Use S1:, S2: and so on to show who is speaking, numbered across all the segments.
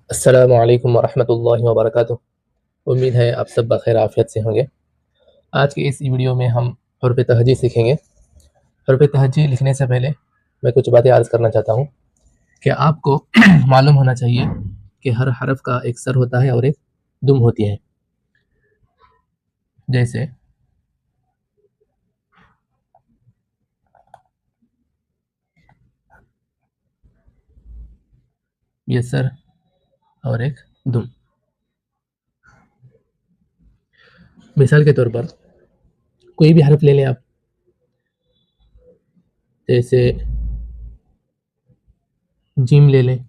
S1: अस्सलामु अलैकुम वरहमतुल्लाहि वबरकातुह। उम्मीद है आप सब बखैर आफ़ियत से होंगे। आज की इस वीडियो में हम हुर्फ़ तहजी सीखेंगे। हुर्फ़ तहजी लिखने से पहले मैं कुछ बातें अर्ज़ करना चाहता हूँ कि आपको मालूम होना चाहिए कि हर हरफ़ का एक सर होता है और एक दुम होती है। जैसे ये सर और एक दुम। मिसाल के तौर पर कोई भी हरफ़ ले लें आप, जैसे जीम ले लें,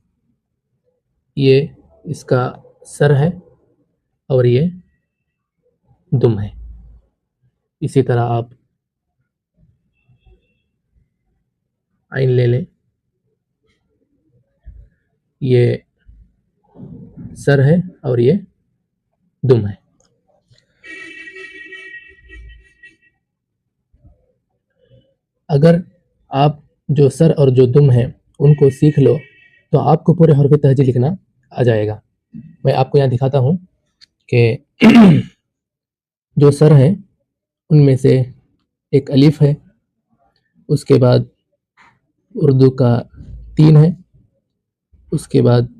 S1: ये इसका सर है और ये दुम है। इसी तरह आप आइन ले लें, ये सर है और ये दुम है। अगर आप जो सर और जो दुम है उनको सीख लो तो आपको पूरे हरफ तहजी लिखना आ जाएगा। मैं आपको यहाँ दिखाता हूँ कि जो सर है उनमें से एक अलिफ है, उसके बाद उर्दू का 3 है, उसके बाद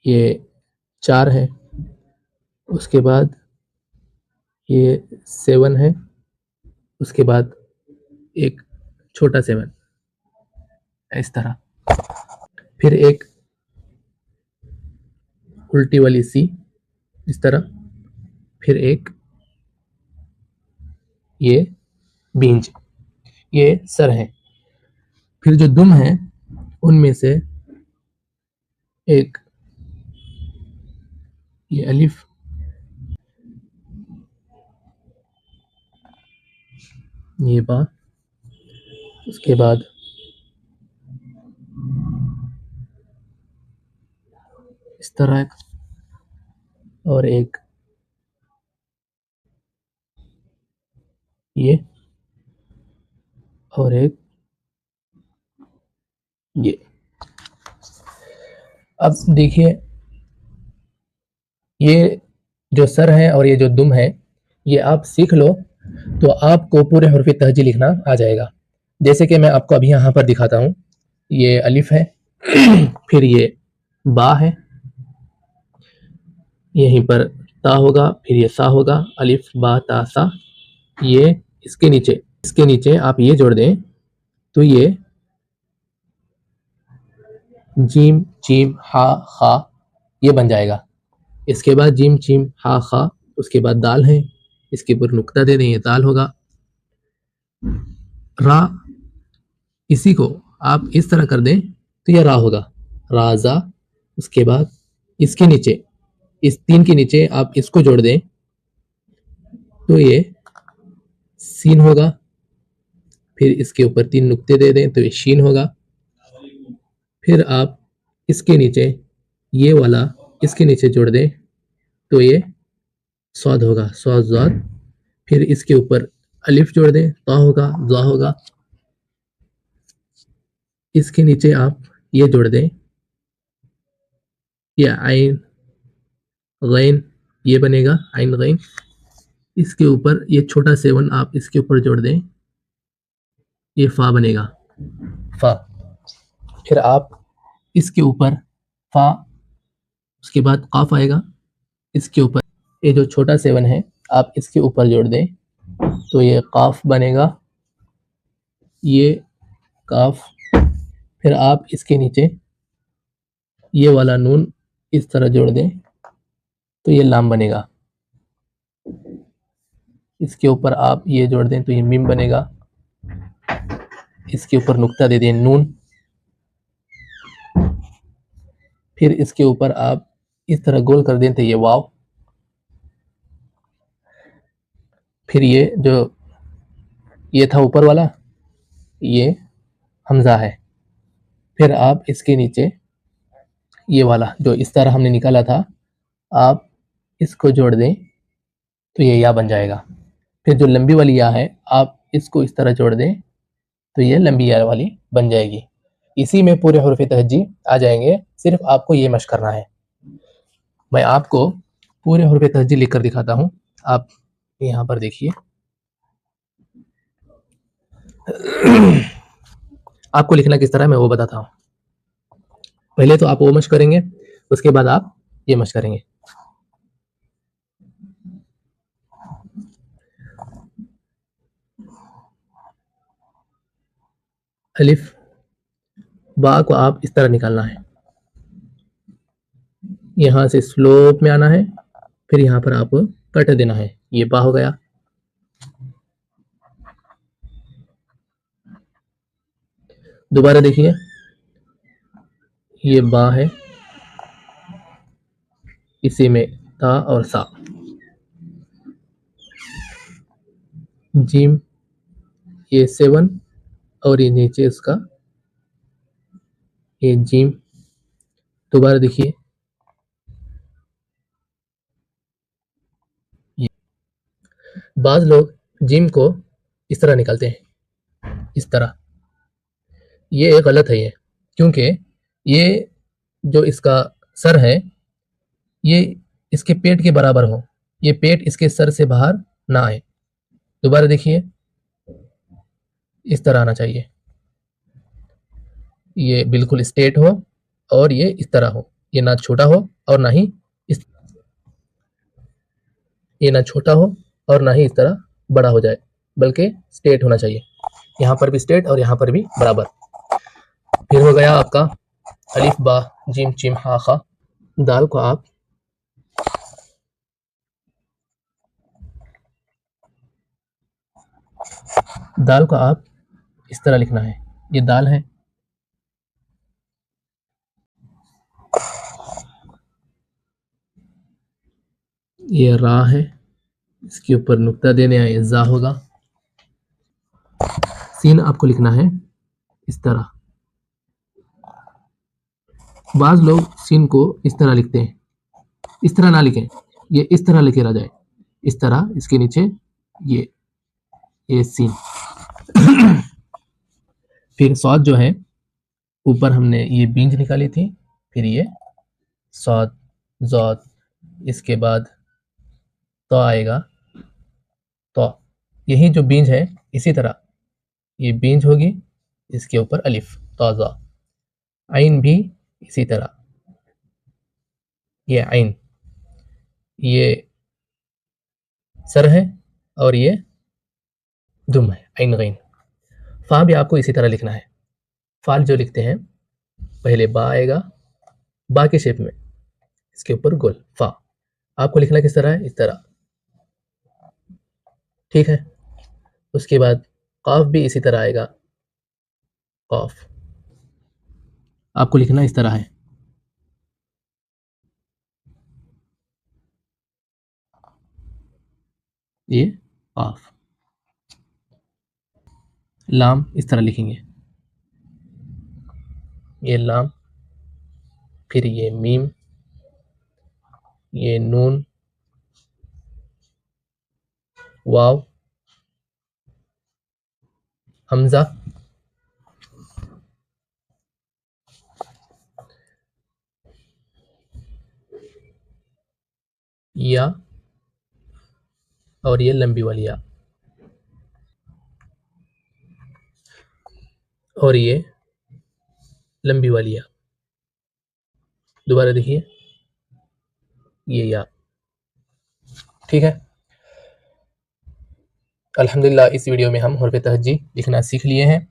S1: ये 4 है, उसके बाद ये 7 है, उसके बाद एक छोटा 7, इस तरह। फिर एक उल्टी वाली सी, इस तरह। फिर एक ये बींज, ये सर है। फिर जो दुम है उनमें से एक ये अलिफ, ये बा, उसके बाद इस तरह एक, और एक ये, और एक ये। अब देखिए, ये जो सर है और ये जो दुम है, ये आप सीख लो तो आपको पूरे हरफ तहजी लिखना आ जाएगा। जैसे कि मैं आपको अभी यहाँ पर दिखाता हूँ। ये अलिफ है, फिर ये बा है, यहीं पर ता होगा, फिर ये सा होगा, अलिफ बा ता सा। ये इसके नीचे आप ये जोड़ दें तो ये जीम चीम हा खा ये बन जाएगा। इसके बाद जीम चीम हा खा, उसके बाद दाल है, इसके ऊपर नुक्ता दे दें, ये दाल होगा। रा, इसी को आप इस तरह कर दें तो ये रा होगा, राजा। उसके बाद इसके नीचे, इस 3 के नीचे आप इसको जोड़ दें तो ये सीन होगा। फिर इसके ऊपर 3 नुक्ते दे दें तो ये शीन होगा। फिर आप इसके नीचे ये वाला इसके नीचे जोड़ दें तो ये स्वाद होगा, स्वाद ज़ाद। फिर इसके ऊपर अलिफ जोड़ दें, ता होगा, ज़ा होगा। इसके नीचे आप ये जोड़ दें, ये आइन गैन, ये बनेगा आइन गैन। इसके ऊपर ये छोटा 7 आप इसके ऊपर जोड़ दें, ये फा बनेगा, फा। फिर आप इसके ऊपर फा, उसके बाद काफ आएगा, इसके ऊपर ये जो छोटा 7 है आप इसके ऊपर जोड़ दें तो ये काफ बनेगा, ये काफ। फिर आप इसके नीचे ये वाला नून इस तरह जोड़ दें तो ये लाम बनेगा। इसके ऊपर आप ये जोड़ दें तो ये मीम बनेगा। इसके ऊपर नुक्ता दे दें नून। फिर इसके ऊपर आप इस तरह गोल कर दें तो ये वाव। फिर ये जो ये था ऊपर वाला, ये हमजा है। फिर आप इसके नीचे ये वाला जो इस तरह हमने निकाला था, आप इसको जोड़ दें तो ये या बन जाएगा। फिर जो लंबी वाली या है आप इसको इस तरह जोड़ दें तो ये लंबी या वाली बन जाएगी। इसी में पूरे हुरूफ तहज्जी आ जाएंगे। सिर्फ आपको ये मशक करना है। मैं आपको पूरे हुरूफ तहज्जी लिख कर दिखाता हूँ। आप यहाँ पर देखिए। आपको लिखना किस तरह है मैं वो बताता हूँ। पहले तो आप वो मशक करेंगे, उसके बाद आप ये मशक करेंगे। अलिफ बा को आप इस तरह निकालना है। यहाँ से स्लोप में आना है, फिर यहाँ पर आपको कट देना है। ये बा हो गया। दोबारा देखिए, ये बा है, इसी में ता और सा। जीम, ये 7 और ये नीचे उसका ये जीम। दोबारा देखिए, बाज लोग जिम को इस तरह निकालते हैं, इस तरह। ये गलत है ये, क्योंकि ये जो इसका सर है ये इसके पेट के बराबर हो। ये पेट इसके सर से बाहर ना आए। दोबारा देखिए, इस तरह आना चाहिए। ये बिल्कुल स्ट्रेट हो और ये इस तरह हो। ये ना छोटा हो और ना ही इस ये ना छोटा हो और ना ही इस तरह बड़ा हो जाए, बल्कि स्ट्रेट होना चाहिए। यहाँ पर भी स्ट्रेट और यहाँ पर भी बराबर। फिर हो गया आपका अलिफ बा जिम चिम हा खा। दाल को आप इस तरह लिखना है। ये दाल है। ये रा है, इसके ऊपर नुक्ता देने आए जा होगा। सीन आपको लिखना है इस तरह। बाज लोग सीन को इस तरह लिखते हैं। इस तरह ना लिखें, ये इस तरह लिखे रह जाए। इस तरह इसके नीचे ये सीन। फिर सौद जो है, ऊपर हमने ये बींज निकाली थी, फिर ये सौद जौद, इसके बाद तो आएगा तो। यही जो बींज है इसी तरह ये बींज होगी, इसके ऊपर अलिफ तौजा। आइन भी इसी तरह, ये आइन, ये सर है और ये दुम है, आइन गैन। फा भी आपको इसी तरह लिखना है। फाल जो लिखते हैं, पहले बा आएगा, बा के शेप में, इसके ऊपर गोल फा। आपको लिखना किस तरह है? इस तरह, ठीक है। उसके बाद काफ भी इसी तरह आएगा, काफ आपको लिखना इस तरह है। ये काफ। लाम इस तरह लिखेंगे, ये लाम, फिर ये मीम, ये नून, वाव, हमजा, या और ये लंबी वाली या, और ये लंबी वाली या। दोबारा देखिए, ये या, ठीक है। अल्हम्दुलिल्लाह इस वीडियो में हम हुर्फ तहज्जी लिखना सीख लिए हैं।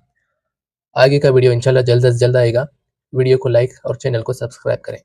S1: आगे का वीडियो इंशाल्लाह जल्द से जल्द आएगा। वीडियो को लाइक और चैनल को सब्सक्राइब करें।